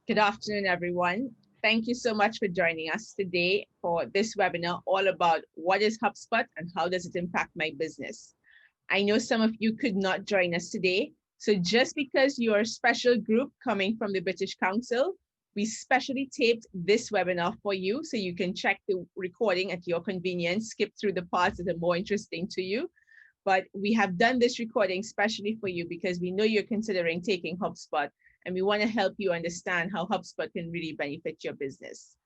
Good afternoon, everyone. Thank you so much for joining us today for this webinar all about what is HubSpot and how does it impact my business. I know some of you could not join us today. So just because you're a special group coming from the British Council, we specially taped this webinar for you so you can check the recording at your convenience, skip through the parts that are more interesting to you. But we have done this recording specially for you because we know you're considering taking HubSpot and we want to help you understand how HubSpot can really benefit your business.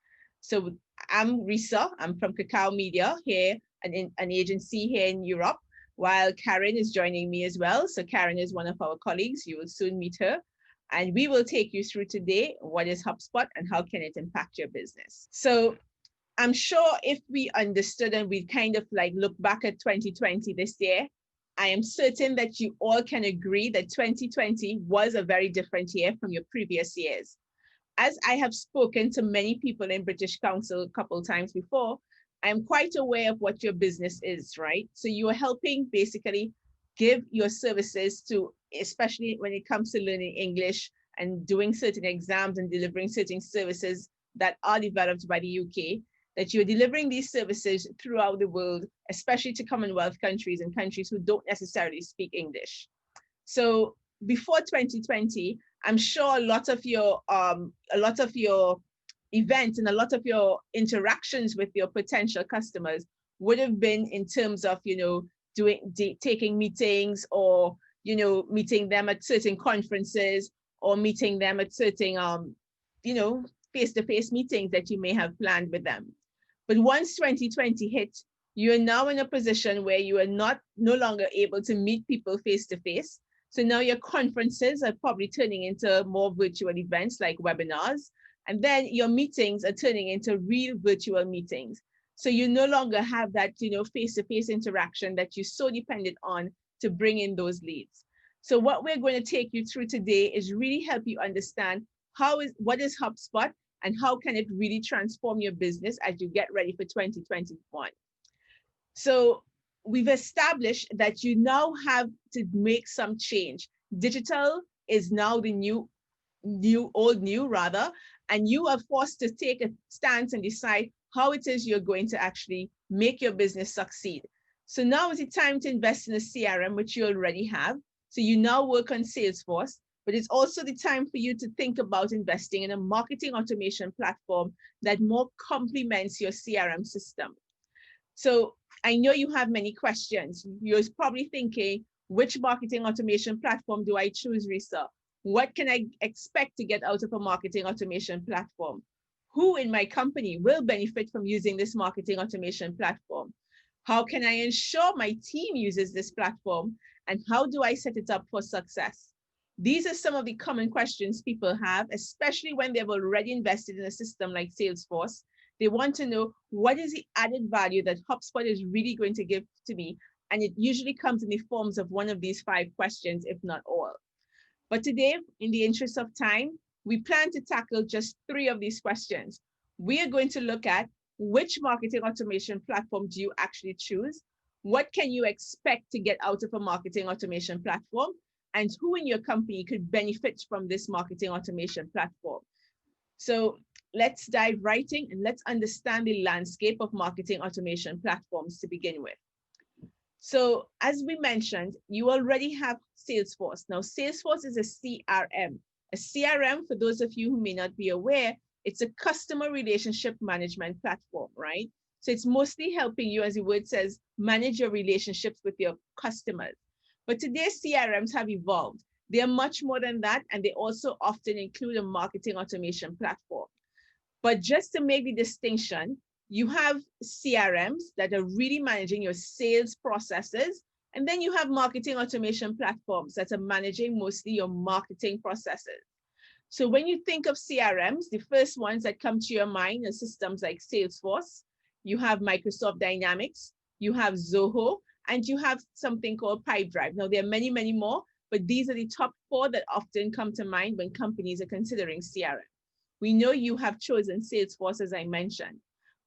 So I'm Risa, I'm from Cacao Media here, an agency here in Europe, while Karen is joining me as well. So Karen is one of our colleagues. You will soon meet her. And we will take you through today what is HubSpot and how can it impact your business. So I'm sure if we understood and we kind of like look back at 2020 this year, I am certain that you all can agree that 2020 was a very different year from your previous years. As I have spoken to many people in British Council a couple of times before, I'm quite aware of what your business is, right? So you are helping basically give your services to, especially when it comes to learning English and doing certain exams and delivering certain services that are developed by the UK, that you're delivering these services throughout the world, especially to Commonwealth countries and countries who don't necessarily speak English. So before 2020, I'm sure a lot of your events and a lot of your interactions with your potential customers would have been in terms of, taking meetings or, meeting them at certain conferences or meeting them at certain, you know, face-to-face meetings that you may have planned with them. But once 2020 hit, you are now in a position where you are no longer able to meet people face to face. So now your conferences are probably turning into more virtual events like webinars. And then your meetings are turning into real virtual meetings. So you no longer have that, face-to-face interaction that you so dependent on to bring in those leads. So what we're going to take you through today is really help you understand what is HubSpot and how can it really transform your business as you get ready for 2021. So we've established that you now have to make some change. Digital is now the old new rather, and you are forced to take a stance and decide how it is you're going to actually make your business succeed. So now is the time to invest in a CRM, which you already have. So you now work on Salesforce, but it's also the time for you to think about investing in a marketing automation platform that more complements your CRM system. So I know you have many questions. You're probably thinking, which marketing automation platform do I choose, Risa? What can I expect to get out of a marketing automation platform? Who in my company will benefit from using this marketing automation platform? How can I ensure my team uses this platform? And how do I set it up for success? These are some of the common questions people have, especially when they've already invested in a system like Salesforce. They want to know, what is the added value that HubSpot is really going to give to me? And it usually comes in the forms of one of these 5 questions, if not all. But today, in the interest of time, we plan to tackle just 3 of these questions. We are going to look at, which marketing automation platform do you actually choose? What can you expect to get out of a marketing automation platform? And who in your company could benefit from this marketing automation platform? So let's dive right in and let's understand the landscape of marketing automation platforms to begin with. So as we mentioned, you already have Salesforce. Now, Salesforce is a CRM. A CRM, for those of you who may not be aware, it's a customer relationship management platform, right? So it's mostly helping you, as the word says, manage your relationships with your customers. But today's CRMs have evolved. They are much more than that, and they also often include a marketing automation platform. But just to make the distinction, you have CRMs that are really managing your sales processes. And then you have marketing automation platforms that are managing mostly your marketing processes. So when you think of CRMs, the first ones that come to your mind are systems like Salesforce. You have Microsoft Dynamics, you have Zoho, and you have something called Pipedrive. Now, there are many, many more, but these are the top 4 that often come to mind when companies are considering CRM. We know you have chosen Salesforce, as I mentioned.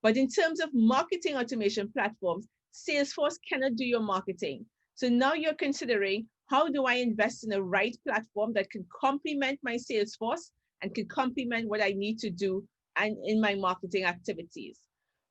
But in terms of marketing automation platforms, Salesforce cannot do your marketing. So now you're considering, how do I invest in the right platform that can complement my Salesforce and can complement what I need to do and in my marketing activities.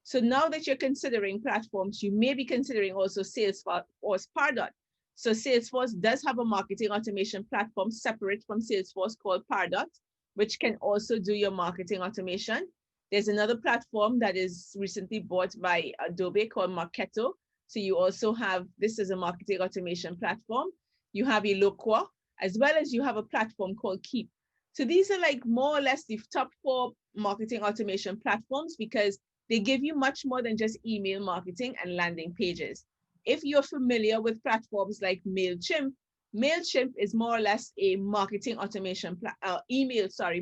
So now that you're considering platforms, you may be considering also Salesforce or Pardot. So Salesforce does have a marketing automation platform separate from Salesforce called Pardot, which can also do your marketing automation. There's another platform that is recently bought by Adobe called Marketo. So you also have this as a marketing automation platform. You have Eloqua, as well as you have a platform called Keep. So these are like more or less the top 4 marketing automation platforms because they give you much more than just email marketing and landing pages. If you're familiar with platforms like MailChimp is more or less a marketing automation,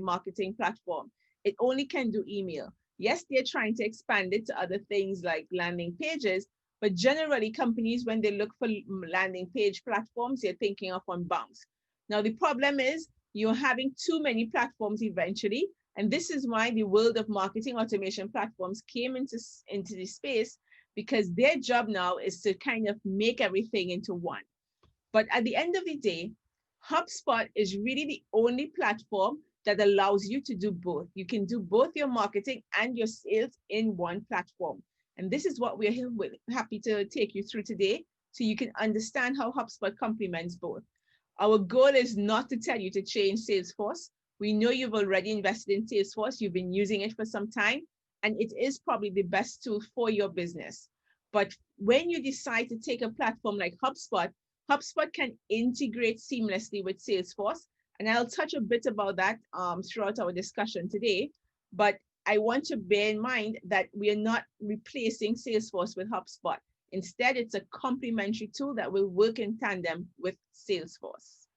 marketing platform. It only can do email. Yes, they're trying to expand it to other things like landing pages, but generally companies, when they look for landing page platforms, they're thinking of on Bounce. Now, the problem is you're having too many platforms eventually, and this is why the world of marketing automation platforms came into the space, because their job now is to kind of make everything into one. But at the end of the day, HubSpot is really the only platform that allows you to do both. You can do both your marketing and your sales in one platform. And this is what we're happy to take you through today, so you can understand how HubSpot complements both. Our goal is not to tell you to change Salesforce. We know you've already invested in Salesforce. You've been using it for some time, and it is probably the best tool for your business. But when you decide to take a platform like HubSpot, HubSpot can integrate seamlessly with Salesforce. And I'll touch a bit about that throughout our discussion today. But I want to bear in mind that we are not replacing Salesforce with HubSpot. Instead, it's a complementary tool that will work in tandem with Salesforce.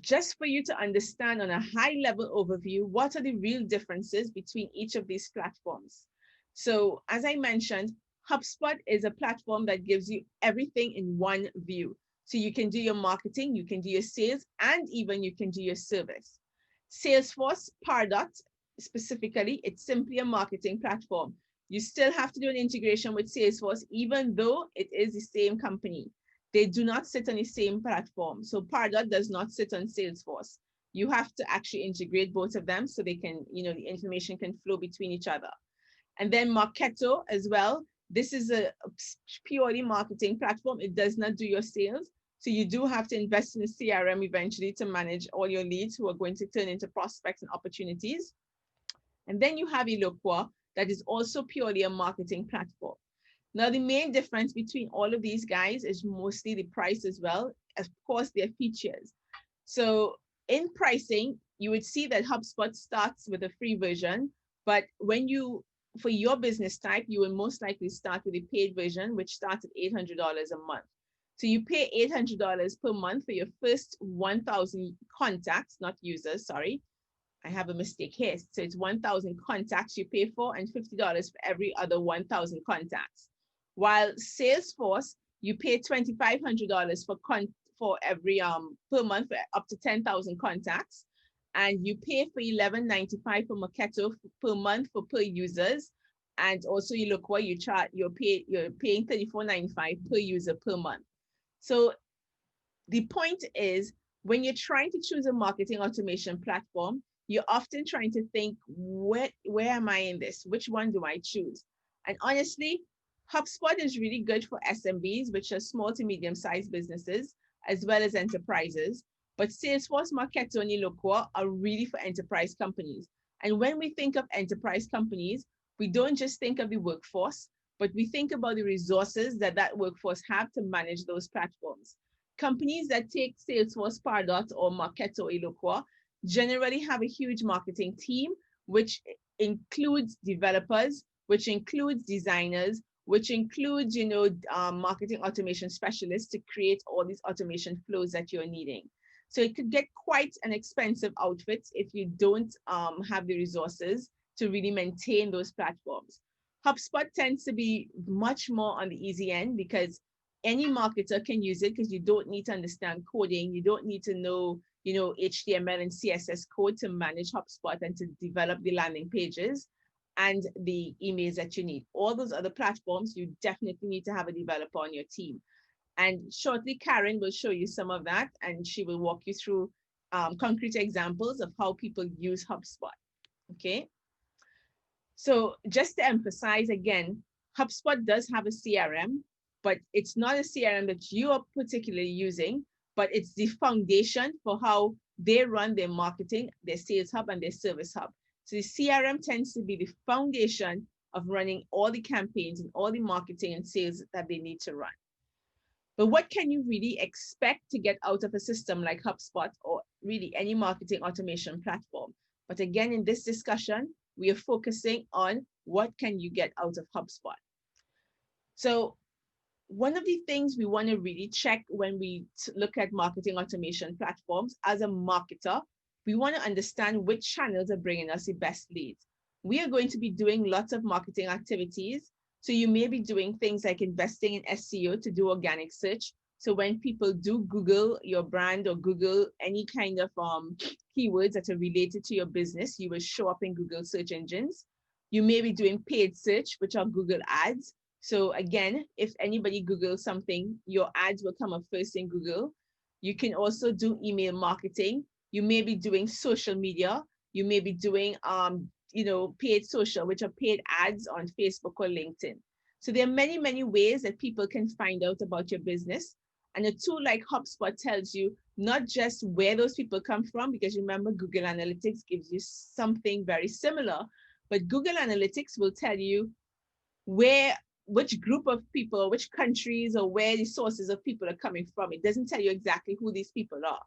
Just for you to understand on a high level overview, what are the real differences between each of these platforms? So as I mentioned, HubSpot is a platform that gives you everything in one view. So you can do your marketing, you can do your sales, and even you can do your service. Salesforce Pardot, specifically, it's simply a marketing platform. You still have to do an integration with Salesforce, even though it is the same company. They do not sit on the same platform. So Pardot does not sit on Salesforce. You have to actually integrate both of them so they can, the information can flow between each other. And then Marketo as well. This is a purely marketing platform. It does not do your sales. So you do have to invest in a CRM eventually to manage all your leads who are going to turn into prospects and opportunities. And then you have Eloqua, that is also purely a marketing platform. Now, the main difference between all of these guys is mostly the price as well. Of course, their features. So in pricing, you would see that HubSpot starts with a free version, but for your business type, you will most likely start with a paid version, which starts at $800 a month. So you pay $800 per month for your first 1,000 contacts, not users, sorry. I have a mistake here. So it's 1,000 contacts you pay for and $50 for every other 1,000 contacts. While Salesforce, you pay $2,500 for every per month for up to 10,000 contacts, and you pay for $11.95 for Marketo per month for per users, and also you look what you're paying $34.95 per user per month. So the point is, when you're trying to choose a marketing automation platform, you're often trying to think, where am I in this? Which one do I choose? And honestly, HubSpot is really good for SMBs, which are small to medium-sized businesses, as well as enterprises. But Salesforce, Marketo, and Eloqua are really for enterprise companies. And when we think of enterprise companies, we don't just think of the workforce, but we think about the resources that workforce have to manage those platforms. Companies that take Salesforce, Pardot, or Marketo, Eloqua generally have a huge marketing team, which includes developers, which includes designers, which includes, marketing automation specialists to create all these automation flows that you're needing. So it could get quite an expensive outfit if you don't have the resources to really maintain those platforms. HubSpot tends to be much more on the easy end because any marketer can use it, because you don't need to understand coding. You don't need to know, HTML and CSS code to manage HubSpot and to develop the landing pages and the emails that you need. All those other platforms, you definitely need to have a developer on your team. And shortly, Karen will show you some of that, and she will walk you through concrete examples of how people use HubSpot. Okay. So just to emphasize again, HubSpot does have a CRM, but it's not a CRM that you are particularly using, but it's the foundation for how they run their marketing, their sales hub, and their service hub. So the CRM tends to be the foundation of running all the campaigns and all the marketing and sales that they need to run. But what can you really expect to get out of a system like HubSpot or really any marketing automation platform? But again, in this discussion, we are focusing on what can you get out of HubSpot. So one of the things we want to really check when we look at marketing automation platforms as a marketer, we want to understand which channels are bringing us the best leads. We are going to be doing lots of marketing activities. So you may be doing things like investing in SEO to do organic search. So when people do Google your brand or Google any kind of keywords that are related to your business, you will show up in Google search engines. You may be doing paid search, which are Google ads. So again, if anybody Googles something, your ads will come up first in Google. You can also do email marketing. You may be doing social media. You may be doing paid social, which are paid ads on Facebook or LinkedIn. So there are many, many ways that people can find out about your business. And a tool like HubSpot tells you not just where those people come from, because remember, Google Analytics gives you something very similar, but Google Analytics will tell you which group of people, which countries, or where the sources of people are coming from. It doesn't tell you exactly who these people are.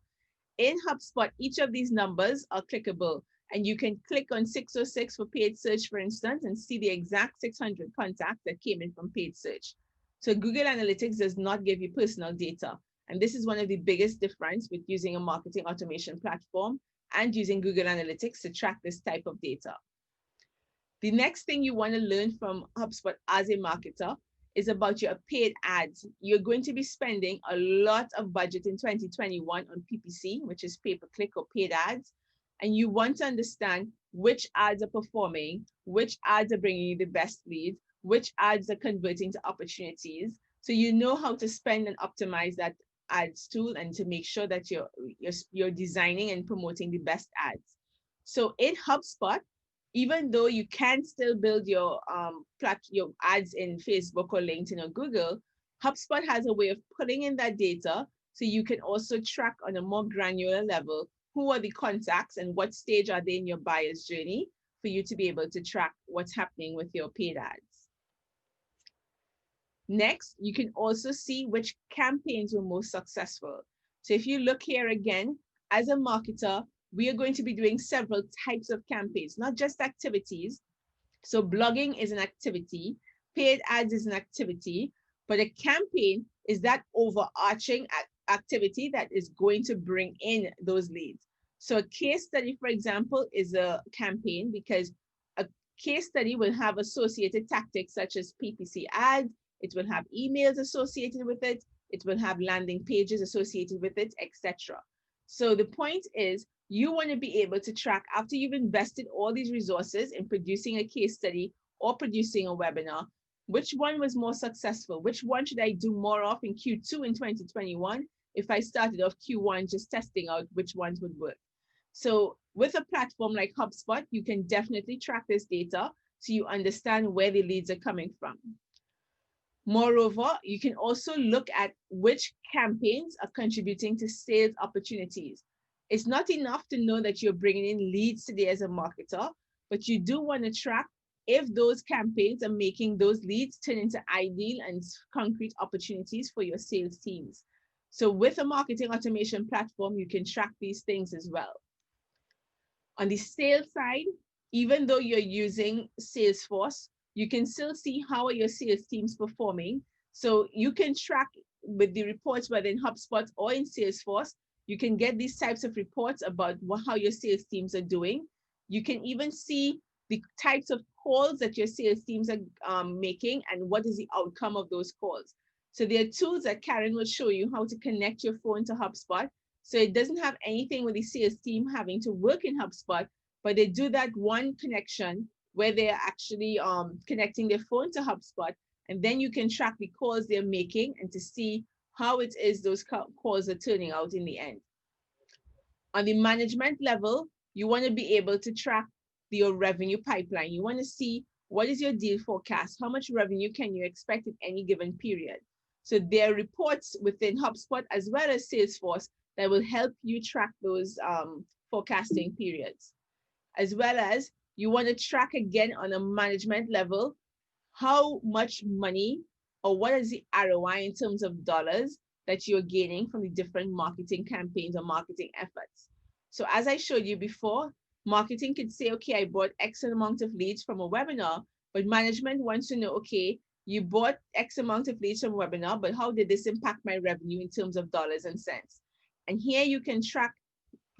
In HubSpot, each of these numbers are clickable, and you can click on 606 for paid search, for instance, and see the exact 600 contacts that came in from paid search. So Google Analytics does not give you personal data. And this is one of the biggest difference with using a marketing automation platform and using Google Analytics to track this type of data. The next thing you want to learn from HubSpot as a marketer is about your paid ads. You're going to be spending a lot of budget in 2021 on PPC, which is pay-per-click or paid ads. And you want to understand which ads are performing, which ads are bringing you the best leads, which ads are converting to opportunities. So you know how to spend and optimize that ads tool and to make sure that you're designing and promoting the best ads. So in HubSpot, even though you can still build your ads in Facebook or LinkedIn or Google, HubSpot has a way of putting in that data so you can also track on a more granular level who are the contacts and what stage are they in your buyer's journey for you to be able to track what's happening with your paid ads. Next, you can also see which campaigns were most successful. So if you look here again, as a marketer, we are going to be doing several types of campaigns, not just activities. So blogging is an activity, paid ads is an activity, but a campaign is that overarching activity that is going to bring in those leads. So a case study, for example, is a campaign because a case study will have associated tactics such as PPC ads, it will have emails associated with it, it will have landing pages associated with it, etc. So the point is, you want to be able to track after you've invested all these resources in producing a case study or producing a webinar, which one was more successful? Which one should I do more of in Q2 in 2021 if I started off Q1 just testing out which ones would work? So with a platform like HubSpot, you can definitely track this data so you understand where the leads are coming from. Moreover, you can also look at which campaigns are contributing to sales opportunities. It's not enough to know that you're bringing in leads today as a marketer, but you do want to track if those campaigns are making those leads turn into ideal and concrete opportunities for your sales teams. So with a marketing automation platform, you can track these things as well. On the sales side, even though you're using Salesforce, you can still see how are your sales teams performing. So you can track with the reports, whether in HubSpot or in Salesforce, you can get these types of reports about how your sales teams are doing. You can even see the types of calls that your sales teams are making and what is the outcome of those calls. So there are tools that Karen will show you how to connect your phone to HubSpot. So it doesn't have anything with the sales team having to work in HubSpot, but they do that one connection where they're actually connecting their phone to HubSpot. And then you can track the calls they're making and to see how it is those calls are turning out in the end. On the management level, you want to be able to track your revenue pipeline. You want to see what is your deal forecast, how much revenue can you expect in any given period. So there are reports within HubSpot as well as Salesforce that will help you track those forecasting periods, as well as you want to track again on a management level how much money or what is the ROI in terms of dollars that you're gaining from the different marketing campaigns or marketing efforts. So as I showed you before, marketing could say, okay, I bought X amount of leads from a webinar, but management wants to know, okay, you bought X amount of leads from a webinar, but how did this impact my revenue in terms of dollars and cents? And here you can track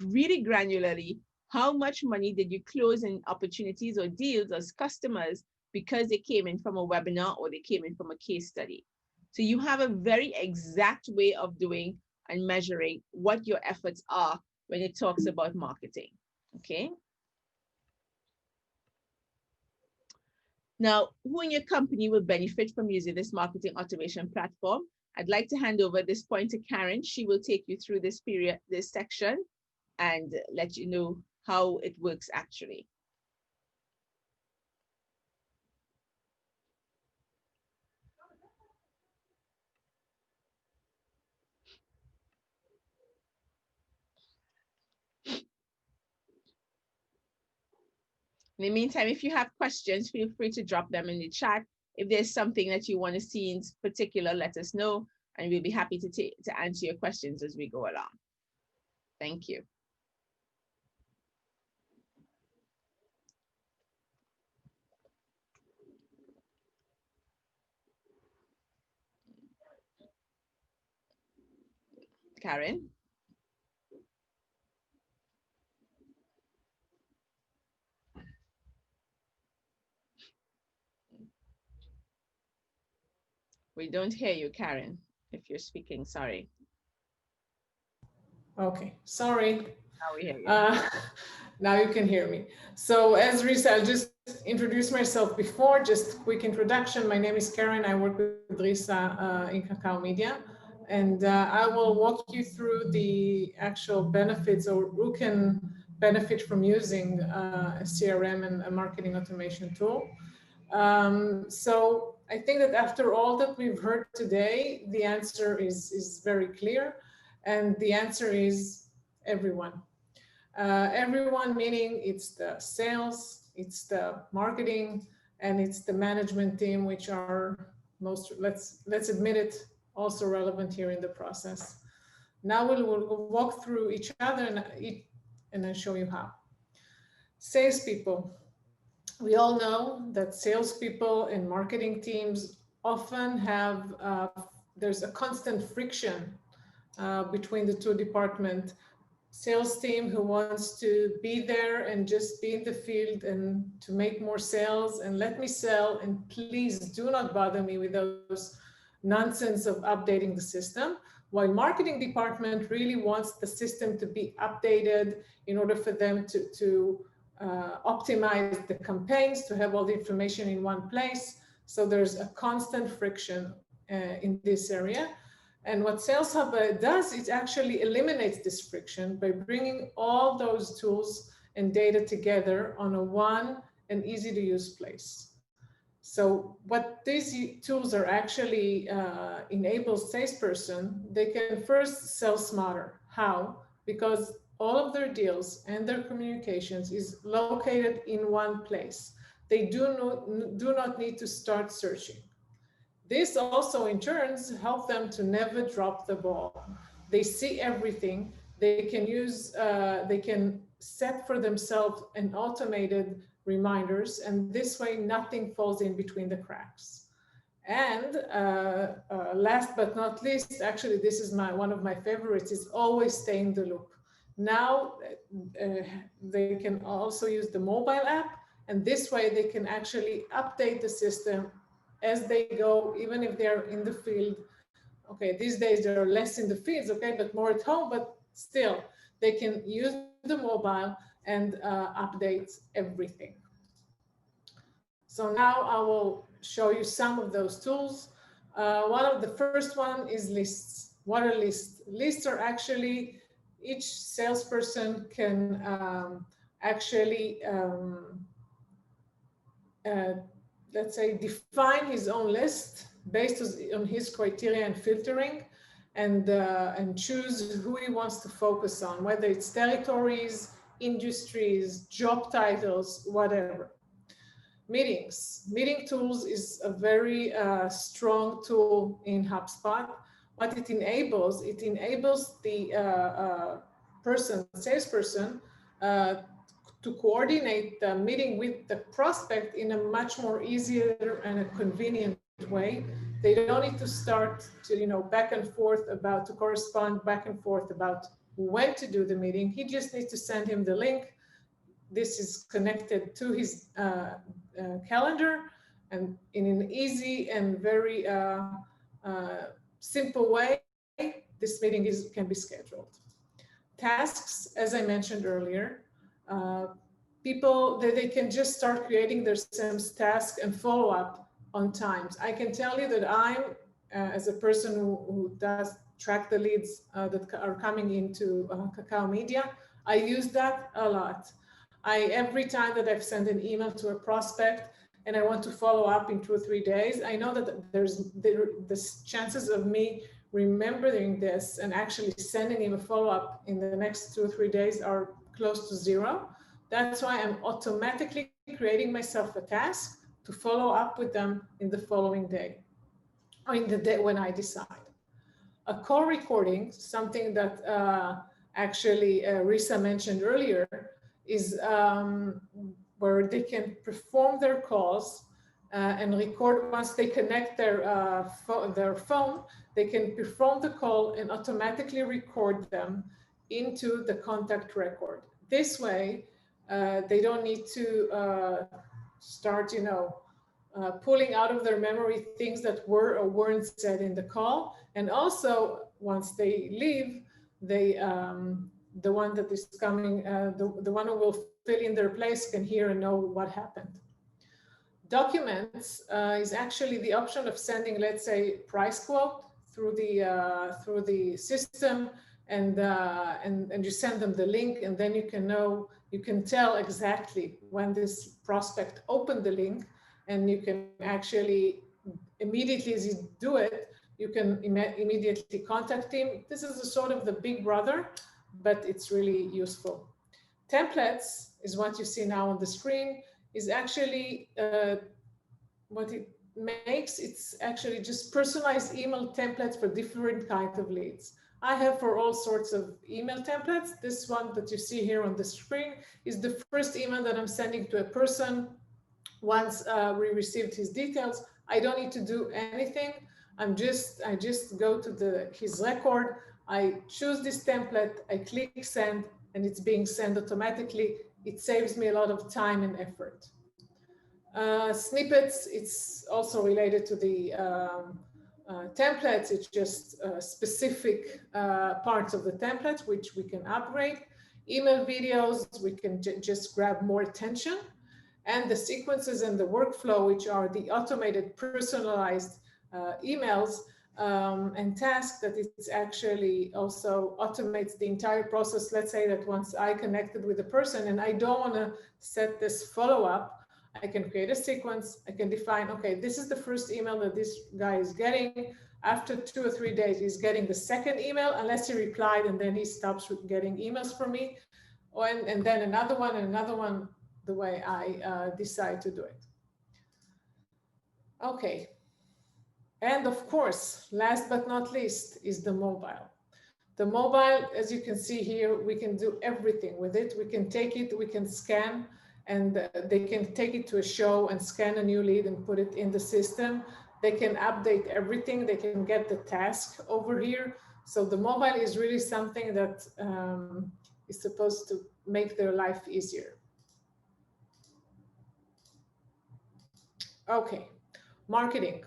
really granularly how much money did you close in opportunities or deals as customers because they came in from a webinar or they came in from a case study. So you have a very exact way of doing and measuring what your efforts are when it talks about marketing. Okay. Now, who in your company will benefit from using this marketing automation platform? I'd like to hand over this point to Karen. She will take you through this section, and let you know how it works actually. In the meantime, if you have questions, feel free to drop them in the chat. If there's something that you want to see in particular, let us know, and we'll be happy to answer your questions as we go along. Thank you. Karen? We don't hear you, Karen, if you're speaking, sorry. Okay, sorry. Now we hear you. Now you can hear me. So as Risa, I'll just introduce myself before, just quick introduction. My name is Karen. I work with Risa in Cacao Media. And I will walk you through the actual benefits or who can benefit from using a CRM and a marketing automation tool. So I think that after all that we've heard today, the answer is very clear. And the answer is everyone. Everyone meaning it's the sales, it's the marketing, and it's the management team, which are most, let's admit it, also relevant here in the process. Now we'll walk through each other and then show you how. Salespeople. We all know that salespeople and marketing teams often have, there's a constant friction between the two departments. Sales team who wants to be there and just be in the field and to make more sales and let me sell, and please do not bother me with those nonsense of updating the system. While marketing department really wants the system to be updated in order for them to optimize the campaigns, to have all the information in one place. So there's a constant friction in this area. And what Sales Hub does is actually eliminates this friction by bringing all those tools and data together on a one and easy to use place. So what these tools are actually enable salesperson, they can first sell smarter. How? Because all of their deals and their communications is located in one place. They do not need to start searching. This also in turns help them to never drop the ball. They see everything. They can use, they can set for themselves an automated reminders, and this way nothing falls in between the cracks. And last but not least, actually this is one of my favorites, is always stay in the loop. Now they can also use the mobile app, and this way they can actually update the system as they go, even if they're in the field. Okay, these days they're less in the fields, okay, but more at home, but still they can use the mobile and update everything. So now I will show you some of those tools. One of the first one is lists. What are lists? Lists are actually each salesperson can actually uh, let's say, define his own list based on his criteria and filtering, and choose who he wants to focus on, whether it's territories, industries, job titles, whatever. Meeting tools is a very strong tool in HubSpot. What it enables the salesperson, uh, to coordinate the meeting with the prospect in a much more easier and a convenient way. They don't need to start to, back and forth to correspond back and forth about when to do the meeting. He just needs to send him the link. This is connected to his calendar, and in an easy and very simple way, this meeting can be scheduled. Tasks, as I mentioned earlier, people, they can just start creating their SIMS task and follow up on times. I can tell you that I'm, as a person who does track the leads that are coming into Cacao Media, I use that a lot. Every time that I've sent an email to a prospect and I want to follow up in 2 or 3 days, I know that the chances of me remembering this and actually sending him a follow-up in the next 2 or 3 days are close to zero. That's why I'm automatically creating myself a task to follow up with them in the following day, or in the day when I decide. A call recording, something that actually Risa mentioned earlier, is where they can perform their calls and record. Once they connect their phone, they can perform the call and automatically record them into the contact record. This way, they don't need to start, pulling out of their memory things that were or weren't said in the call. And also, once they leave, the one that is coming, the one who will fill in their place can hear and know what happened. Documents is actually the option of sending, let's say, price quote through the system, and you send them the link, and then you can tell exactly when this prospect opened the link, and you can actually immediately, as you do it, you can immediately contact him. This is a sort of the big brother, but it's really useful. Templates is what you see now on the screen, is actually what it makes. It's actually just personalized email templates for different kinds of leads. I have for all sorts of email templates. This one that you see here on the screen is the first email that I'm sending to a person. Once we received his details, I don't need to do anything. I just go to his record. I choose this template, I click send, and it's being sent automatically. It saves me a lot of time and effort. Snippets, it's also related to the templates. It's just specific parts of the template which we can upgrade. Email videos, we can just grab more attention. And the sequences and the workflow, which are the automated personalized emails and tasks, that it's actually also automates the entire process. Let's say that once I connected with the person and I don't want to set this follow-up, I can create a sequence. I can define, okay, this is the first email that this guy is getting. After 2 or 3 days, he's getting the second email, unless he replied, and then he stops getting emails from me. And then another one and another one, the way I decide to do it. Okay. And of course, last but not least, is the mobile. The mobile, as you can see here, we can do everything with it. We can take it, we can scan, and they can take it to a show and scan a new lead and put it in the system. They can update everything. They can get the task over here. So the mobile is really something that is supposed to make their life easier. Okay, marketing.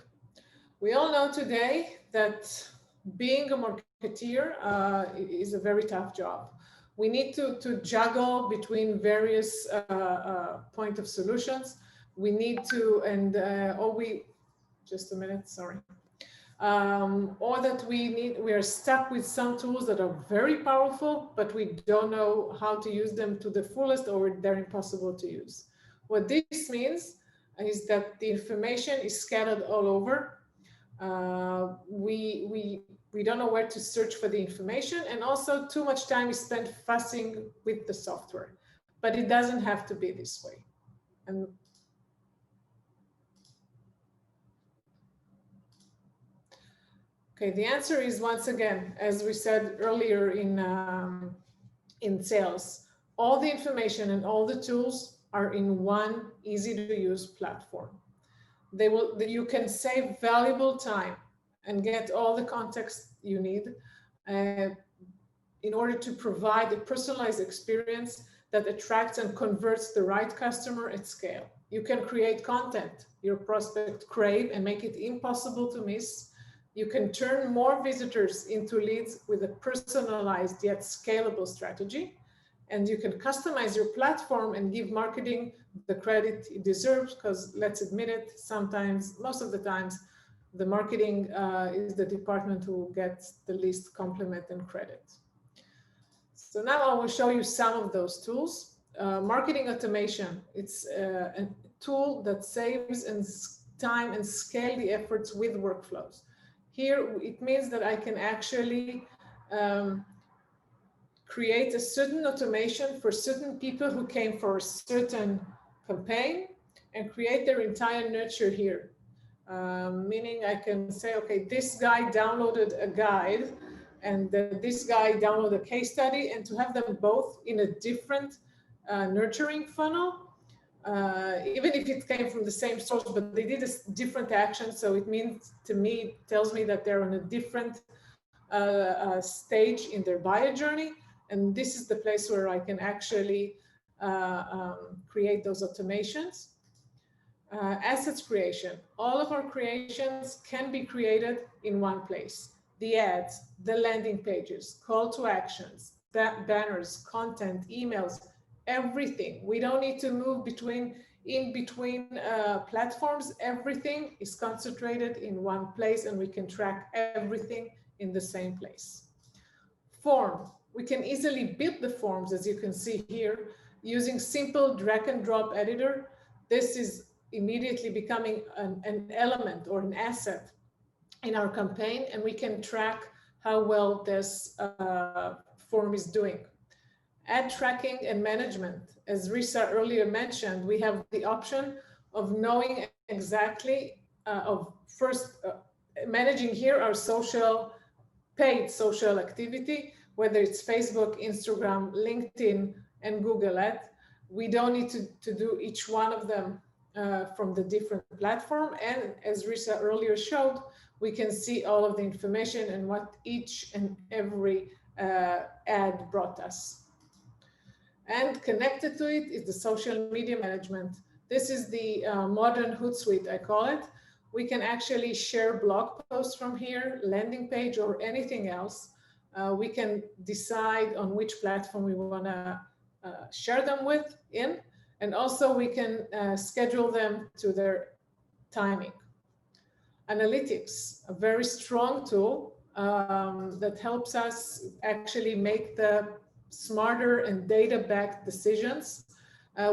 We all know today that being a marketeer is a very tough job. We need to juggle between various point of solutions. We need to, just a minute, sorry. or that we are stuck with some tools that are very powerful, but we don't know how to use them to the fullest, or they're impossible to use. What this means is that the information is scattered all over. We don't know where to search for the information, and also too much time is spent fussing with the software. But it doesn't have to be this way. And okay, the answer is, once again, as we said earlier in sales, all the information and all the tools are in one easy to use platform. You can save valuable time and get all the context you need uh, in order to provide a personalized experience that attracts and converts the right customer at scale. You can create content your prospect crave and make it impossible to miss. You can turn more visitors into leads with a personalized yet scalable strategy. And you can customize your platform and give marketing the credit it deserves, because let's admit it, sometimes, most of the times, the marketing is the department who gets the least compliment and credit. So now I will show you some of those tools. Marketing automation, it's a tool that saves time and scale the efforts with workflows. Here, it means that I can actually create a certain automation for certain people who came for a certain campaign and create their entire nurture here. Meaning I can say, okay, this guy downloaded a guide and this guy downloaded a case study, and to have them both in a different nurturing funnel, even if it came from the same source, but they did a different action. So it means, to me, it tells me that they're on a different stage in their buyer journey. And this is the place where I can actually create those automations. Assets creation. All of our creations can be created in one place. The ads, the landing pages, call to actions, banners, content, emails, everything. We don't need to move in between platforms. Everything is concentrated in one place, and we can track everything in the same place. Form. We can easily build the forms, as you can see here, using simple drag and drop editor. This is immediately becoming an element or an asset in our campaign, and we can track how well this form is doing. Ad tracking and management. As Risa earlier mentioned, we have the option of knowing exactly, managing here our paid social activity, whether it's Facebook, Instagram, LinkedIn, and Google Ads. We don't need to do each one of them from the different platform. And as Risa earlier showed, we can see all of the information and what each and every ad brought us. And connected to it is the social media management. This is the modern Hootsuite, I call it. We can actually share blog posts from here, landing page, or anything else. We can decide on which platform we want to share them in, and also we can schedule them to their timing. Analytics, a very strong tool that helps us actually make the smarter and data-backed decisions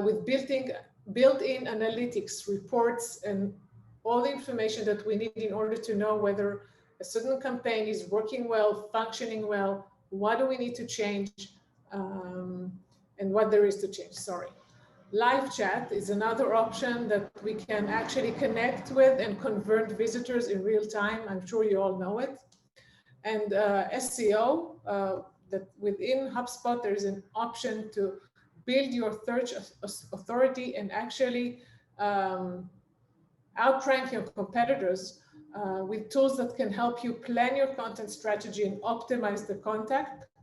with built-in analytics, reports, and all the information that we need in order to know whether a certain campaign is working well, functioning well, what do we need to change, and what there is to change, sorry. Live chat is another option that we can actually connect with and convert visitors in real time. I'm sure you all know it. And SEO, that within HubSpot, there is an option to build your search authority and actually outrank your competitors with tools that can help you plan your content strategy and optimize the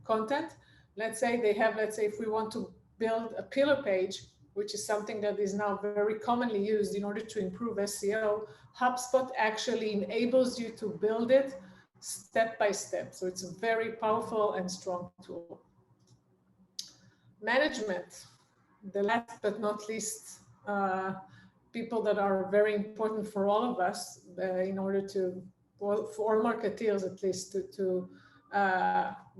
content. Let's say if we want to build a pillar page, which is something that is now very commonly used in order to improve SEO, HubSpot actually enables you to build it step by step. So it's a very powerful and strong tool. Management, the last but not least, people that are very important for all of us in order to well, for all marketeers at least to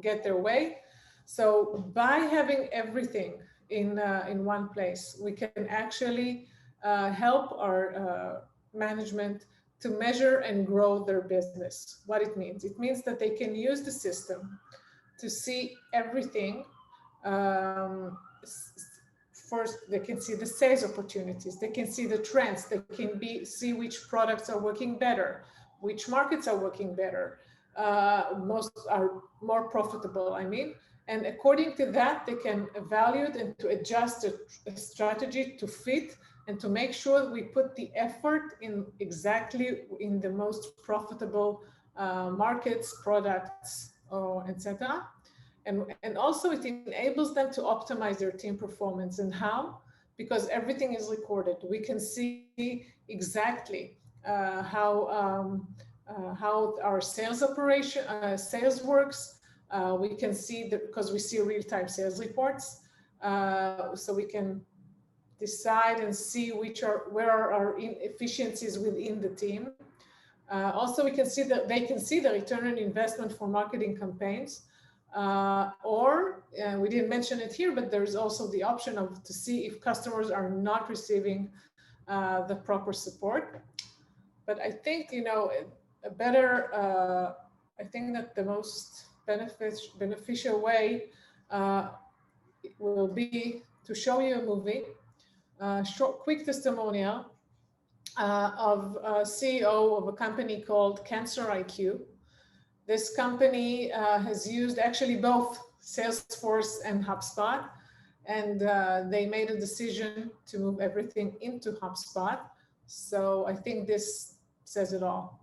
get their way. So by having everything in one place, we can actually help our management to measure and grow their business. What it means? It means that they can use the system to see everything. First, they can see the sales opportunities. They can see the trends. They can see which products are working better, which markets are working better, most are more profitable, I mean. And according to that, they can evaluate and to adjust a strategy to fit and to make sure we put the effort in exactly in the most profitable markets, products, etc. And also it enables them to optimize their team performance. And how? Because everything is recorded. We can see exactly how our sales operation, sales works. We can see that because we see real-time sales reports. So we can decide and see where are our inefficiencies within the team. Also, we can see that they can see the return on investment for marketing campaigns. We didn't mention it here, but there's also the option of to see if customers are not receiving the proper support. But I think, you know, I think that the most beneficial way will be to show you a movie, quick testimonial of a CEO of a company called Cancer IQ. This company has used actually both Salesforce and HubSpot, and they made a decision to move everything into HubSpot. So I think this says it all.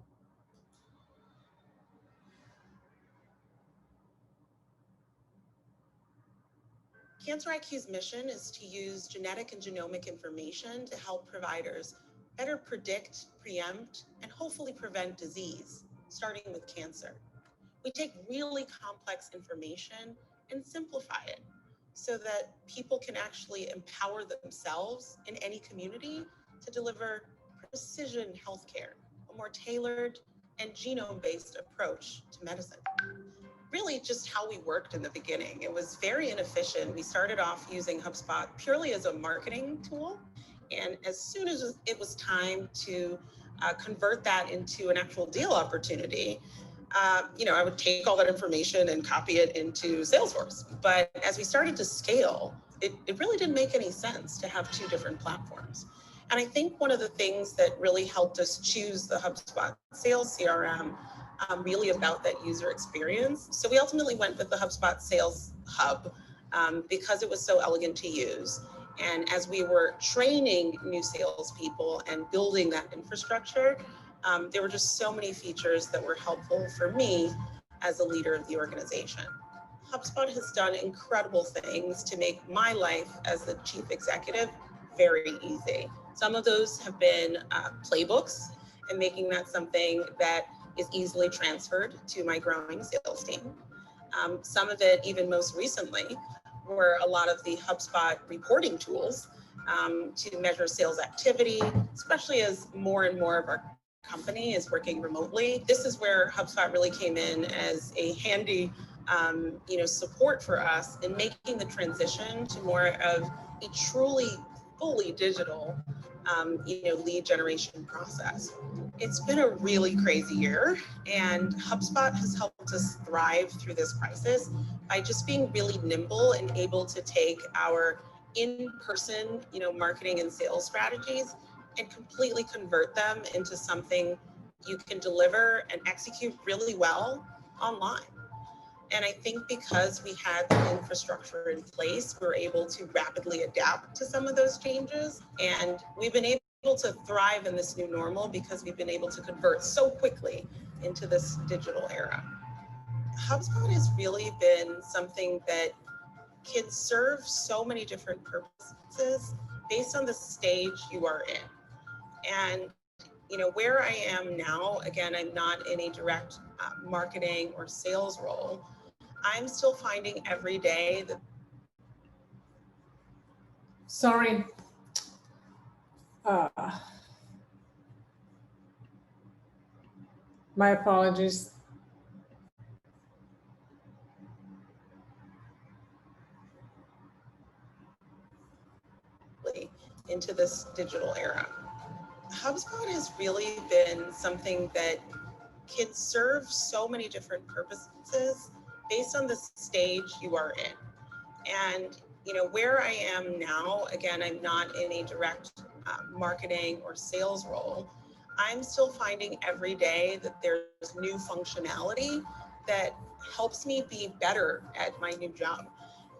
Cancer IQ's mission is to use genetic and genomic information to help providers better predict, preempt, and hopefully prevent disease, starting with cancer. We take really complex information and simplify it so that people can actually empower themselves in any community to deliver precision healthcare, a more tailored and genome-based approach to medicine. Really just how we worked in the beginning. It was very inefficient. We started off using HubSpot purely as a marketing tool. And as soon as it was time to convert that into an actual deal opportunity, I would take all that information and copy it into Salesforce. But as we started to scale, it really didn't make any sense to have two different platforms. And I think one of the things that really helped us choose the HubSpot Sales CRM really about that user experience. So we ultimately went with the HubSpot Sales Hub because it was so elegant to use. And as we were training new salespeople and building that infrastructure, there were just so many features that were helpful for me as a leader of the organization. HubSpot has done incredible things to make my life as the chief executive very easy. Some of those have been playbooks and making that something that is easily transferred to my growing sales team. Some of it, even most recently, were a lot of the HubSpot reporting tools to measure sales activity, especially as more and more of our company is working remotely. This is where HubSpot really came in as a handy support for us in making the transition to more of a truly fully digital lead generation process. It's been a really crazy year, and HubSpot has helped us thrive through this crisis by just being really nimble and able to take our in-person, marketing and sales strategies and completely convert them into something you can deliver and execute really well online. And I think because we had the infrastructure in place, we were able to rapidly adapt to some of those changes. And we've been able to thrive in this new normal because we've been able to convert so quickly into this digital era. HubSpot has really been something that can serve so many different purposes based on the stage you are in. And where I am now, again, I'm not in a direct marketing or sales role. I'm still finding every day that. Sorry. My apologies. Into this digital era. HubSpot has really been something that can serve so many different purposes based on the stage you are in. And where I am now, again, I'm not in a direct marketing or sales role. I'm still finding every day that there's new functionality that helps me be better at my new job.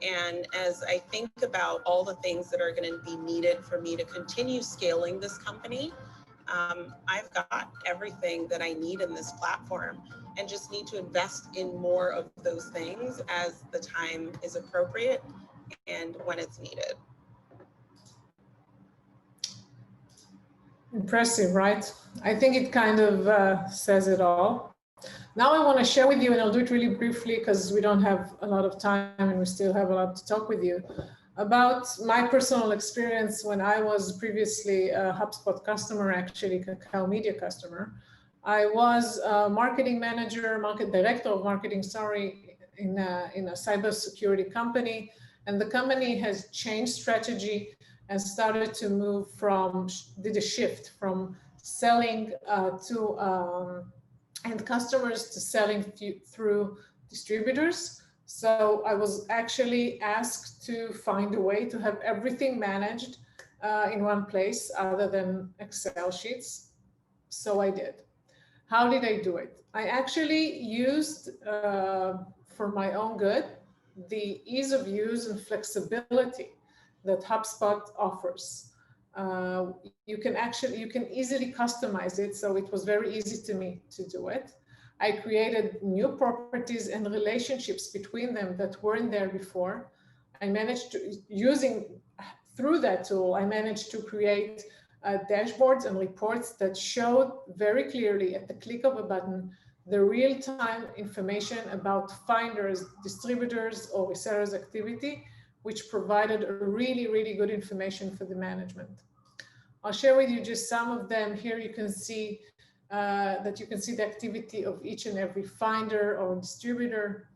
And as I think about all the things that are going to be needed for me to continue scaling this company, I've got everything that I need in this platform and just need to invest in more of those things as the time is appropriate and when it's needed. Impressive, right? I think it kind of says it all. Now I want to share with you, and I'll do it really briefly because we don't have a lot of time and we still have a lot to talk with you, about my personal experience when I was previously a HubSpot customer, actually Cacao Media customer. I was a marketing manager, market director of marketing, sorry, in a cybersecurity company. And the company has changed strategy and started to move from, did a shift from selling to end customers to selling through distributors. So I was actually asked to find a way to have everything managed in one place other than Excel sheets. So I did. How did I do it? I actually used, for my own good, the ease of use and flexibility that HubSpot offers. You can easily customize it. So it was very easy to me to do it. I created new properties and relationships between them that weren't there before. I managed to, through that tool, I managed to create dashboards and reports that showed very clearly at the click of a button the real-time information about finders, distributors, or resellers' activity, which provided a really, really good information for the management. I'll share with you just some of them. Here you can see the activity of each and every finder or distributor.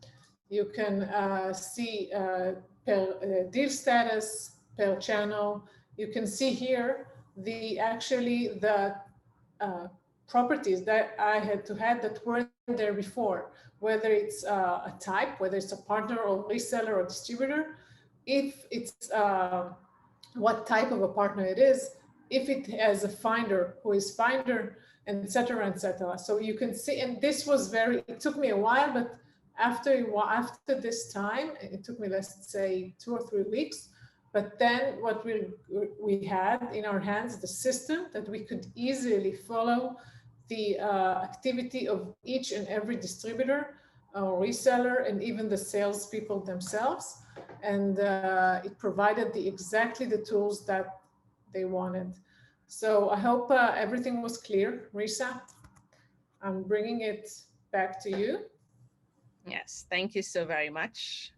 You can see per deal status, per channel. You can see here the properties that I had to have that weren't there before, whether it's a type, whether it's a partner or reseller or distributor, if it's what type of a partner it is, if it has a finder, who is finder, et cetera, et cetera. So you can see, and this was it took me a while, but after this time, it took me, let's say, 2 or 3 weeks. But then what we had in our hands, the system that we could easily follow the activity of each and every distributor or reseller, and even the salespeople themselves. And it provided exactly the tools that they wanted. So I hope everything was clear. Risa, I'm bringing it back to you. Yes, thank you so very much.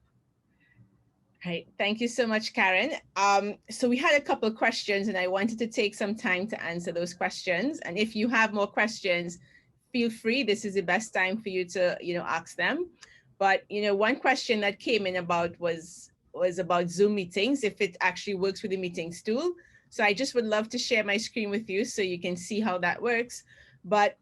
Right. Thank you so much, Karen. So we had a couple of questions and I wanted to take some time to answer those questions. And if you have more questions, feel free. This is the best time for you to, ask them. But, one question that came in was about Zoom meetings, if it actually works with the meetings tool. So I just would love to share my screen with you so you can see how that works. But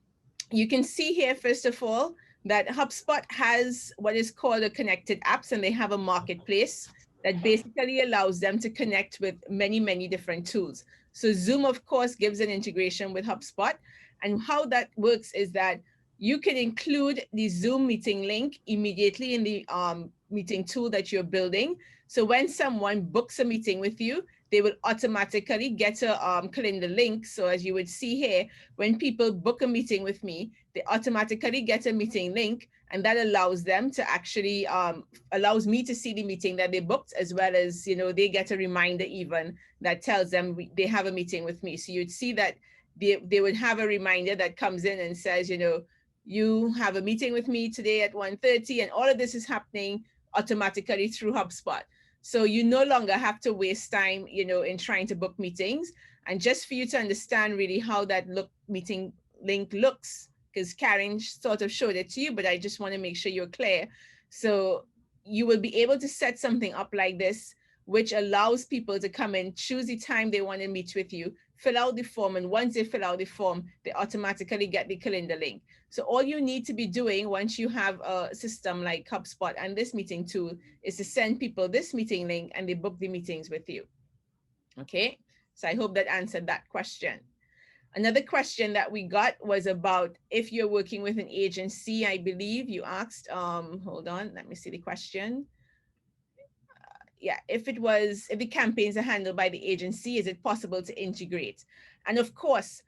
you can see here, first of all, that HubSpot has what is called a connected apps, and they have a marketplace that basically allows them to connect with many, many different tools. So Zoom, of course, gives an integration with HubSpot. And how that works is that you can include the Zoom meeting link immediately in the meeting tool that you're building. So when someone books a meeting with you, they will automatically get a calendar link. So as you would see here, when people book a meeting with me, they automatically get a meeting link, and that allows them to actually, allows me to see the meeting that they booked, as well as, they get a reminder even that tells them they have a meeting with me. So you'd see that they would have a reminder that comes in and says, you have a meeting with me today at 1:30, and all of this is happening automatically through HubSpot. So you no longer have to waste time, in trying to book meetings. And just for you to understand really how that meeting link looks, because Karen sort of showed it to you, but I just want to make sure you're clear. So you will be able to set something up like this, which allows people to come in, choose the time they want to meet with you, fill out the form, and once they fill out the form, they automatically get the calendar link. So all you need to be doing once you have a system like HubSpot and this meeting tool is to send people this meeting link and they book the meetings with you. Okay, so I hope that answered that question. Another question that we got was about if you're working with an agency. I believe you asked, hold on, let me see the question. Yeah, if the campaigns are handled by the agency, is it possible to integrate? And of course,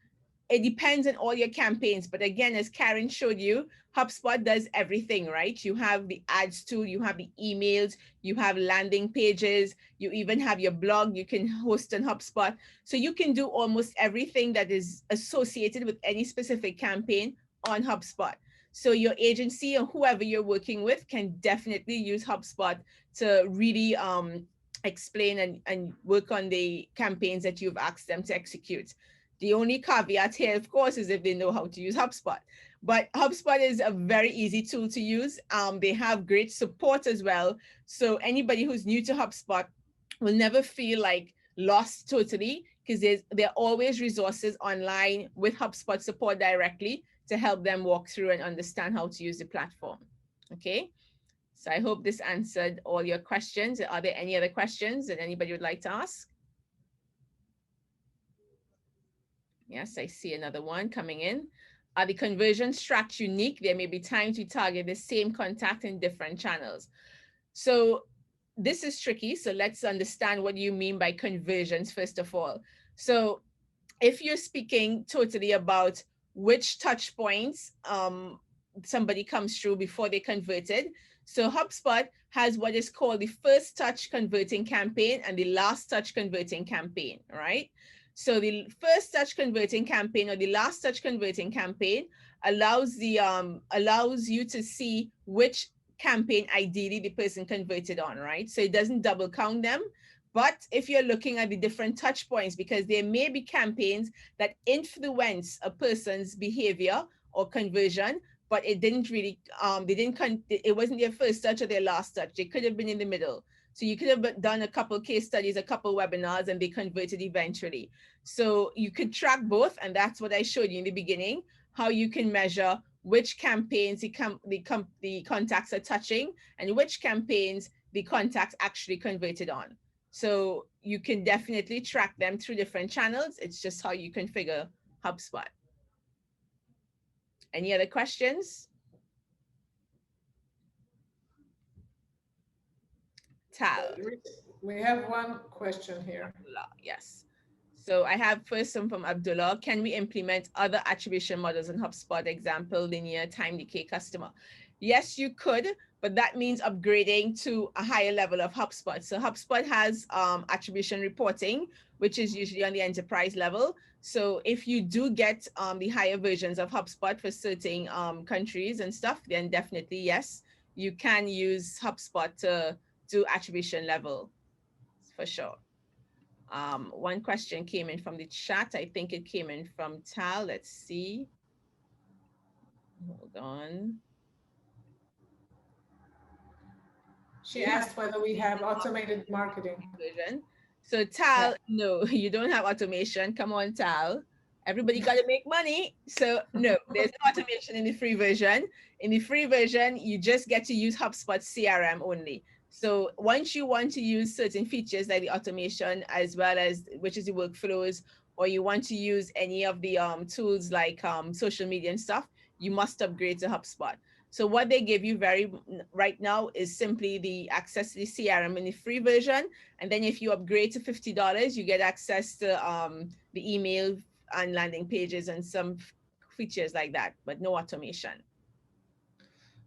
it depends on all your campaigns. But again, as Karen showed you, HubSpot does everything, right? You have the ads tool, you have the emails, you have landing pages, you even have your blog you can host on HubSpot. So you can do almost everything that is associated with any specific campaign on HubSpot. So your agency or whoever you're working with can definitely use HubSpot to really explain and work on the campaigns that you've asked them to execute. The only caveat here, of course, is if they know how to use HubSpot. But HubSpot is a very easy tool to use. They have great support as well. So anybody who's new to HubSpot will never feel like lost totally, because there are always resources online with HubSpot support directly to help them walk through and understand how to use the platform. Okay. So I hope this answered all your questions. Are there any other questions that anybody would like to ask? Yes, I see another one coming in. Are the conversion tracks unique? There may be times we target the same contact in different channels. So this is tricky. So let's understand what you mean by conversions, first of all. So if you're speaking totally about which touch points somebody comes through before they converted, so HubSpot has what is called the first touch converting campaign and the last touch converting campaign, right? So the first touch converting campaign or the last touch converting campaign allows you to see which campaign ideally the person converted on, right? So it doesn't double count them. But if you're looking at the different touch points, because there may be campaigns that influence a person's behavior or conversion, but it didn't really, it wasn't their first touch or their last touch. They could have been in the middle. So you could have done a couple case studies, a couple webinars, and they converted eventually. So you could track both, and that's what I showed you in the beginning, how you can measure which campaigns the contacts are touching and which campaigns the contacts actually converted on. So you can definitely track them through different channels. It's just how you configure HubSpot. Any other questions? Tal. We have one question here. Abdullah, yes. So I have first some from Abdullah. Can we implement other attribution models in HubSpot? Example, linear, time decay, customer. Yes, you could, but that means upgrading to a higher level of HubSpot. So HubSpot has attribution reporting, which is usually on the enterprise level. So if you do get the higher versions of HubSpot for certain countries and stuff, then definitely, yes, you can use HubSpot to do attribution level for sure. One question came in from the chat. I think it came in from Tal. Let's see. Hold on. She asked whether we have automated marketing. So Tal, no, you don't have automation. Come on, Tal. Everybody got to make money. So no, there's no automation in the free version. In the free version, you just get to use HubSpot CRM only. So once you want to use certain features like the automation, as well as which is the workflows, or you want to use any of the tools like social media and stuff, you must upgrade to HubSpot. So what they give you right now is simply the access to the CRM in the free version. And then if you upgrade to $50, you get access to the email and landing pages and some features like that, but no automation.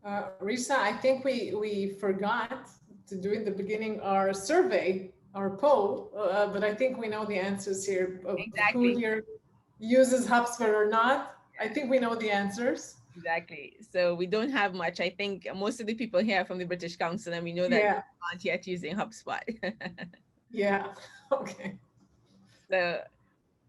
Risa, I think we forgot to do in the beginning our survey, our poll, but I think we know the answers here of exactly. who here uses HubSpot or not. I think we know the answers. Exactly. So we don't have much. I think most of the people here are from the British Council, and we know that they aren't yet using HubSpot. Yeah. Okay. So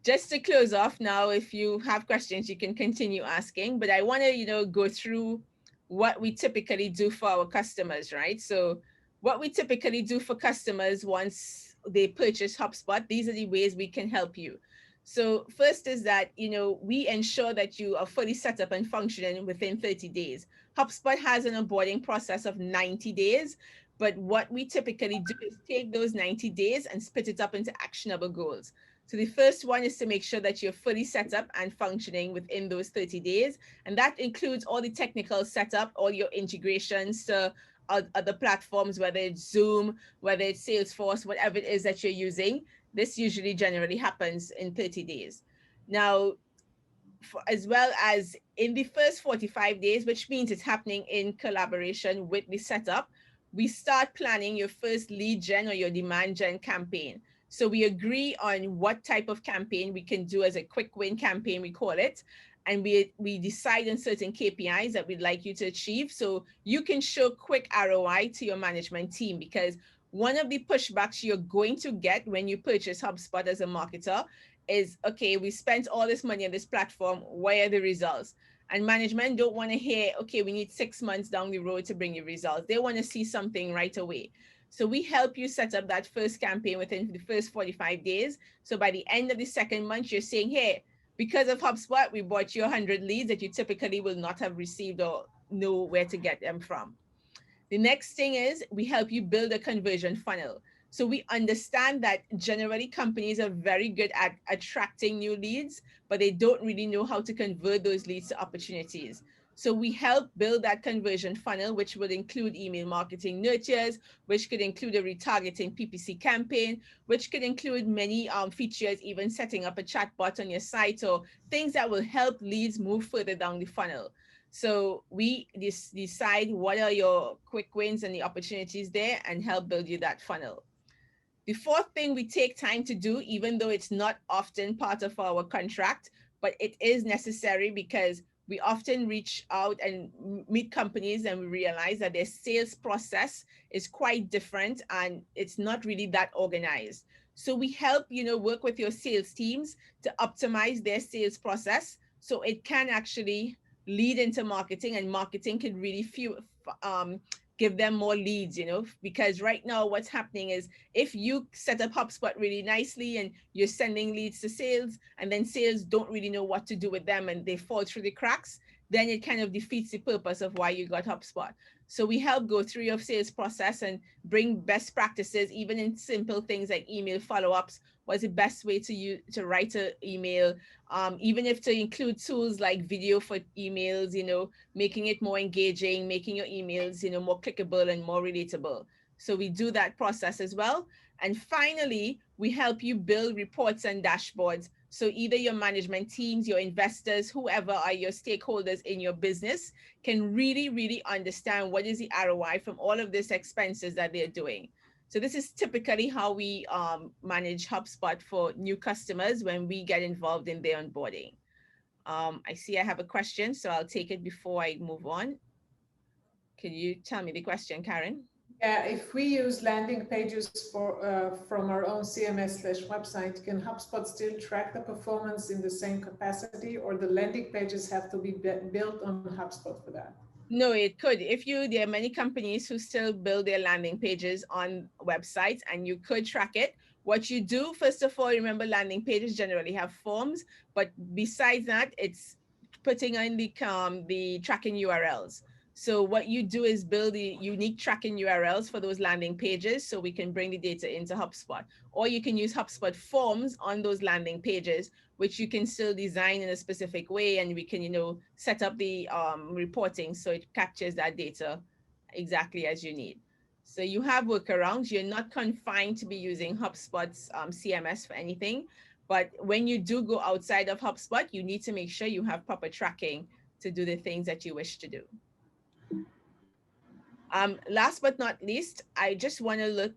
just to close off now, if you have questions, you can continue asking, but I want to, go through what we typically do for our customers, right? So what we typically do for customers once they purchase HubSpot, these are the ways we can help you. So first is that, we ensure that you are fully set up and functioning within 30 days. HubSpot has an onboarding process of 90 days, but what we typically do is take those 90 days and split it up into actionable goals. So the first one is to make sure that you're fully set up and functioning within those 30 days. And that includes all the technical setup, all your integrations to other platforms, whether it's Zoom, whether it's Salesforce, whatever it is that you're using. This usually generally happens in 30 days. Now, as well as in the first 45 days, which means it's happening in collaboration with the setup, we start planning your first lead gen or your demand gen campaign. So we agree on what type of campaign we can do as a quick win campaign, we call it. And we decide on certain KPIs that we'd like you to achieve. So you can show quick ROI to your management team, because one of the pushbacks you're going to get when you purchase HubSpot as a marketer is, okay, we spent all this money on this platform, where are the results? And management don't want to hear, okay, we need 6 months down the road to bring you results. They want to see something right away. So we help you set up that first campaign within the first 45 days. So by the end of the second month, you're saying, hey, because of HubSpot, we bought you 100 leads that you typically will not have received or know where to get them from. The next thing is we help you build a conversion funnel. So we understand that generally companies are very good at attracting new leads, but they don't really know how to convert those leads to opportunities. So we help build that conversion funnel, which would include email marketing nurtures, which could include a retargeting PPC campaign, which could include many features, even setting up a chatbot on your site, or things that will help leads move further down the funnel. So we decide what are your quick wins and the opportunities there, and help build you that funnel. The fourth thing we take time to do, even though it's not often part of our contract, but it is necessary, because we often reach out and meet companies and we realize that their sales process is quite different and it's not really that organized. So we help, work with your sales teams to optimize their sales process so it can actually lead into marketing, and marketing can really give them more leads, because right now what's happening is, if you set up HubSpot really nicely and you're sending leads to sales, and then sales don't really know what to do with them and they fall through the cracks, then it kind of defeats the purpose of why you got HubSpot. So we help go through your sales process and bring best practices, even in simple things like email follow-ups. What's the best way to write an email? Even if to include tools like video for emails, making it more engaging, making your emails, more clickable and more relatable. So we do that process as well. And finally, we help you build reports and dashboards. So either your management teams, your investors, whoever are your stakeholders in your business, can really, really understand what is the ROI from all of these expenses that they're doing. So this is typically how we manage HubSpot for new customers when we get involved in their onboarding. I see I have a question, so I'll take it before I move on. Can you tell me the question, Karen? Yeah, if we use landing pages from our own CMS/website, can HubSpot still track the performance in the same capacity, or the landing pages have to be built on HubSpot for that? No, it could. There are many companies who still build their landing pages on websites, and you could track it. What you do, first of all, remember landing pages generally have forms, but besides that, it's putting in the tracking URLs. So what you do is build the unique tracking URLs for those landing pages so we can bring the data into HubSpot. Or you can use HubSpot forms on those landing pages, which you can still design in a specific way, and we can, set up the reporting so it captures that data exactly as you need. So you have workarounds. You're not confined to be using HubSpot's CMS for anything. But when you do go outside of HubSpot, you need to make sure you have proper tracking to do the things that you wish to do. Last but not least, I just want to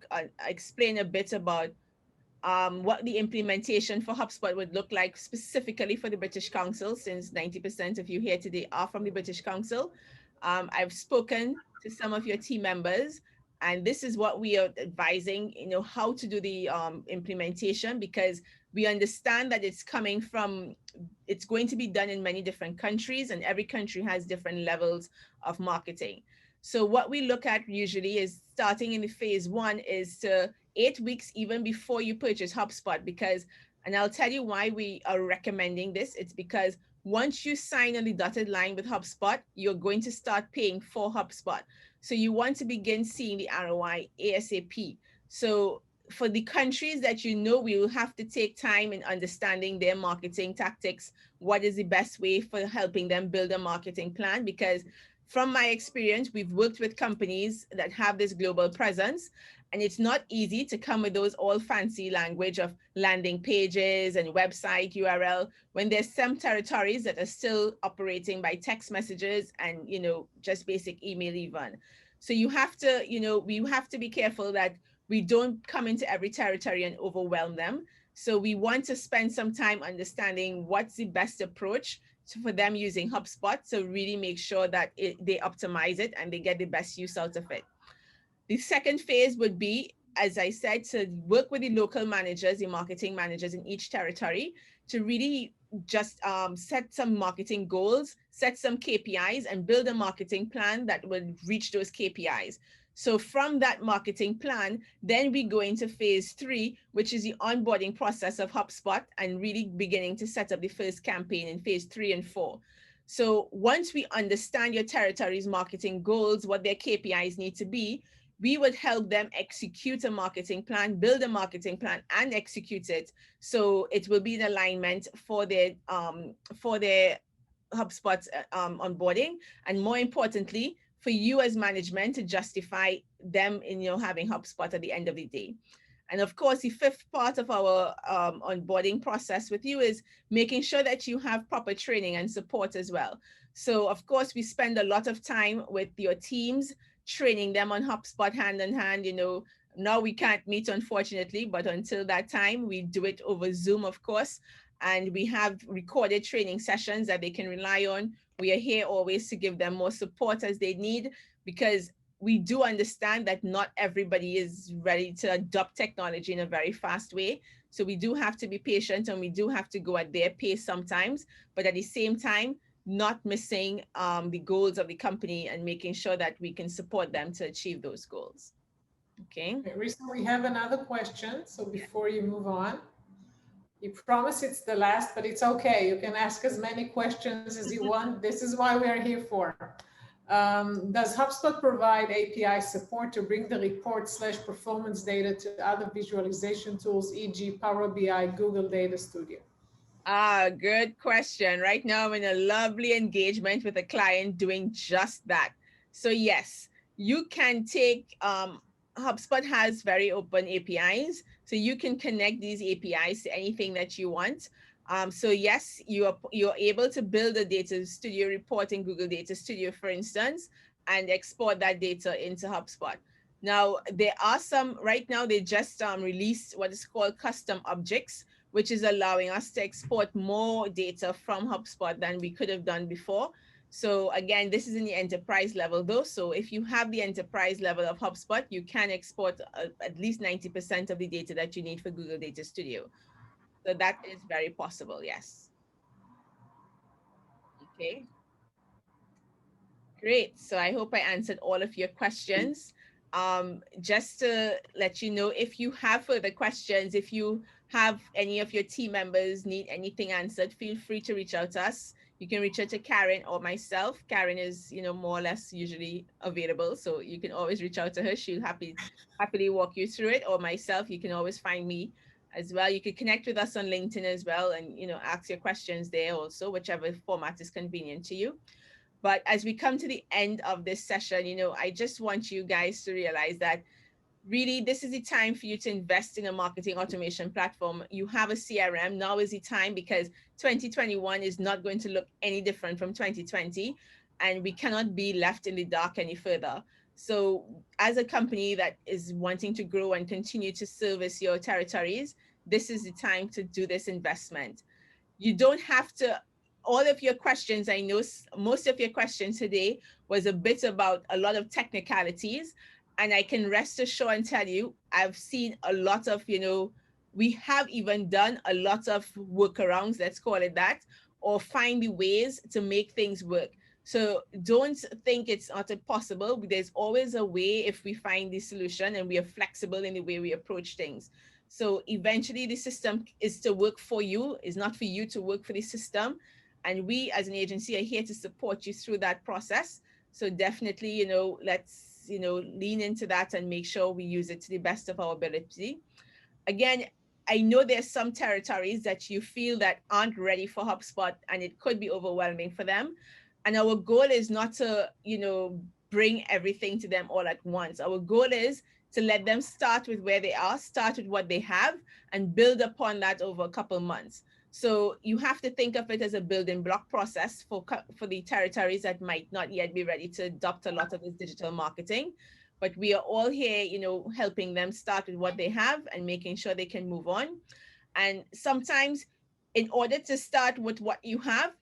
explain a bit about what the implementation for HubSpot would look like specifically for the British Council, since 90% of you here today are from the British Council. I've spoken to some of your team members, and this is what we are advising, how to do the implementation, because We understand that it's going to be done in many different countries, and every country has different levels of marketing. So what we look at usually is starting in the phase one is to 8 weeks even before you purchase HubSpot, because, and I'll tell you why we are recommending this. It's because once you sign on the dotted line with HubSpot, you're going to start paying for HubSpot. So you want to begin seeing the ROI ASAP. So for the countries that we will have to take time in understanding their marketing tactics, what is the best way for helping them build a marketing plan, because from my experience, we've worked with companies that have this global presence, and it's not easy to come with those all fancy language of landing pages and website URL when there's some territories that are still operating by text messages and, just basic email even. So you have to, we have to be careful that we don't come into every territory and overwhelm them. So we want to spend some time understanding what's the best approach for them using HubSpot to really make sure that they optimize it and they get the best use out of it. The second phase would be, as I said, to work with the local managers, the marketing managers in each territory to really just set some marketing goals, set some KPIs, and build a marketing plan that will reach those KPIs. So from that marketing plan, then we go into phase three, which is the onboarding process of HubSpot and really beginning to set up the first campaign in phase 3 and 4. So once we understand your territory's marketing goals, what their KPIs need to be, we would help them execute a marketing plan, build a marketing plan, and execute it. So it will be in alignment for their HubSpot onboarding, and more importantly, for you as management to justify them in having HubSpot at the end of the day. And of course, the fifth part of our onboarding process with you is making sure that you have proper training and support as well. So of course, we spend a lot of time with your teams, training them on HubSpot hand in hand. Now we can't meet, unfortunately, but until that time, we do it over Zoom, of course. And we have recorded training sessions that they can rely on. We are here always to give them more support as they need, because we do understand that not everybody is ready to adopt technology in a very fast way. So we do have to be patient, and we do have to go at their pace sometimes, but at the same time, not missing the goals of the company and making sure that we can support them to achieve those goals. Okay. Risa, we have another question. So before you move on, you promise it's the last, but it's okay. You can ask as many questions as you want. This is why we are here for. Does HubSpot provide API support to bring the report/performance data to other visualization tools, e.g. Power BI, Google Data Studio? Good question. Right now, I'm in a lovely engagement with a client doing just that. So yes, you can take, HubSpot has very open APIs, so you can connect these APIs to anything that you want. So yes, you're able to build a data studio report in Google Data Studio, for instance, and export that data into HubSpot. Now, there are some, right now they just released what is called custom objects, which is allowing us to export more data from HubSpot than we could have done before. So again, this is in the enterprise level though. So if you have the enterprise level of HubSpot, you can export at least 90% of the data that you need for Google Data Studio. So that is very possible, yes. Okay. Great. So I hope I answered all of your questions. Just to let you know, if you have further questions, if you have any of your team members need anything answered, feel free to reach out to us. You can reach out to Karen or myself. Karen is, more or less usually available, so you can always reach out to her. She'll happily walk you through it. Or myself, you can always find me as well. You can connect with us on LinkedIn as well, and ask your questions there also, whichever format is convenient to you. But as we come to the end of this session, I just want you guys to realize that really this is the time for you to invest in a marketing automation platform. You have a CRM. Now is the time, because 2021 is not going to look any different from 2020, and we cannot be left in the dark any further. So as a company that is wanting to grow and continue to service your territories, this is the time to do this investment. You don't have to, all of your questions, I know most of your questions today was a bit about a lot of technicalities, and I can rest assured and tell you, I've seen a lot of, We have even done a lot of workarounds, let's call it that, or find the ways to make things work. So don't think it's not possible. There's always a way if we find the solution and we are flexible in the way we approach things. So eventually the system is to work for you, is not for you to work for the system. And we as an agency are here to support you through that process. So definitely, let's, lean into that and make sure we use it to the best of our ability. Again, I know there's some territories that you feel that aren't ready for HubSpot and it could be overwhelming for them. And our goal is not to, bring everything to them all at once. Our goal is to let them start with where they are, start with what they have, and build upon that over a couple months. So you have to think of it as a building block process for the territories that might not yet be ready to adopt a lot of this digital marketing. But we are all here, helping them start with what they have and making sure they can move on. And sometimes, in order to start with what you have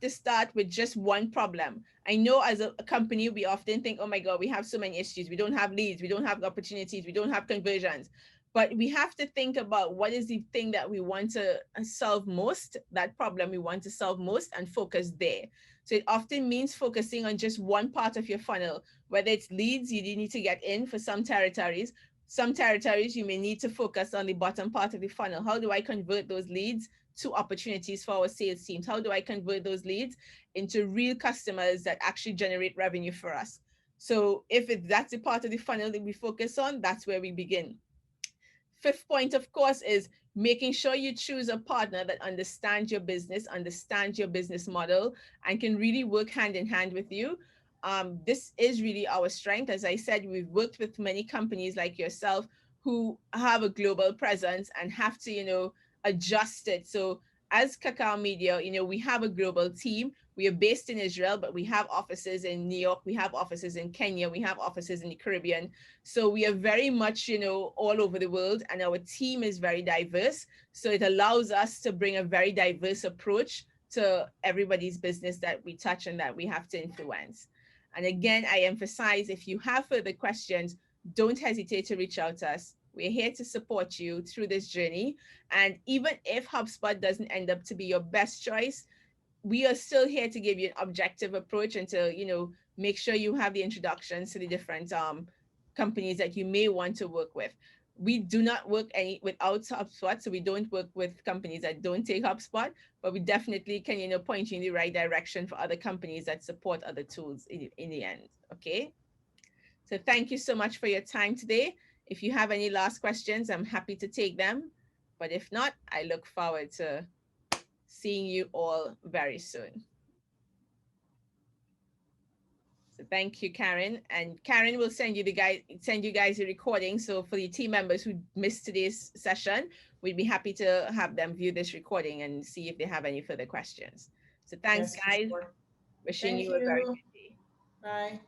to start with just one problem. I know as a company, we often think, oh my God, we have so many issues. We don't have leads, we don't have opportunities, we don't have conversions. But we have to think about what is the thing that we want to solve most, that problem we want to solve most, and focus there. So it often means focusing on just one part of your funnel, whether it's leads you need to get in for some territories. Some territories you may need to focus on the bottom part of the funnel. How do I convert those leads to opportunities for our sales teams? How do I convert those leads into real customers that actually generate revenue for us? So if that's the part of the funnel that we focus on, that's where we begin. Fifth point, of course, is making sure you choose a partner that understands your business, understands your business model, and can really work hand in hand with you. This is really our strength. As I said, we've worked with many companies like yourself who have a global presence and have to, adjust it. So as Cacao Media, we have a global team. We are based in Israel, but we have offices in New York, we have offices in Kenya, we have offices in the Caribbean. So we are very much, all over the world, and our team is very diverse. So it allows us to bring a very diverse approach to everybody's business that we touch and that we have to influence. And again, I emphasize, if you have further questions, don't hesitate to reach out to us. We're here to support you through this journey. And even if HubSpot doesn't end up to be your best choice, we are still here to give you an objective approach and to, make sure you have the introductions to the different companies that you may want to work with. We do not work without HubSpot, so we don't work with companies that don't take HubSpot, but we definitely can, point you in the right direction for other companies that support other tools in the end. Okay. So thank you so much for your time today. If you have any last questions, I'm happy to take them. But if not, I look forward to seeing you all very soon. So thank you, Karen. And Karen will send you guys a recording. So for the team members who missed today's session, we'd be happy to have them view this recording and see if they have any further questions. So thanks, guys. Wishing you a very good day. Bye.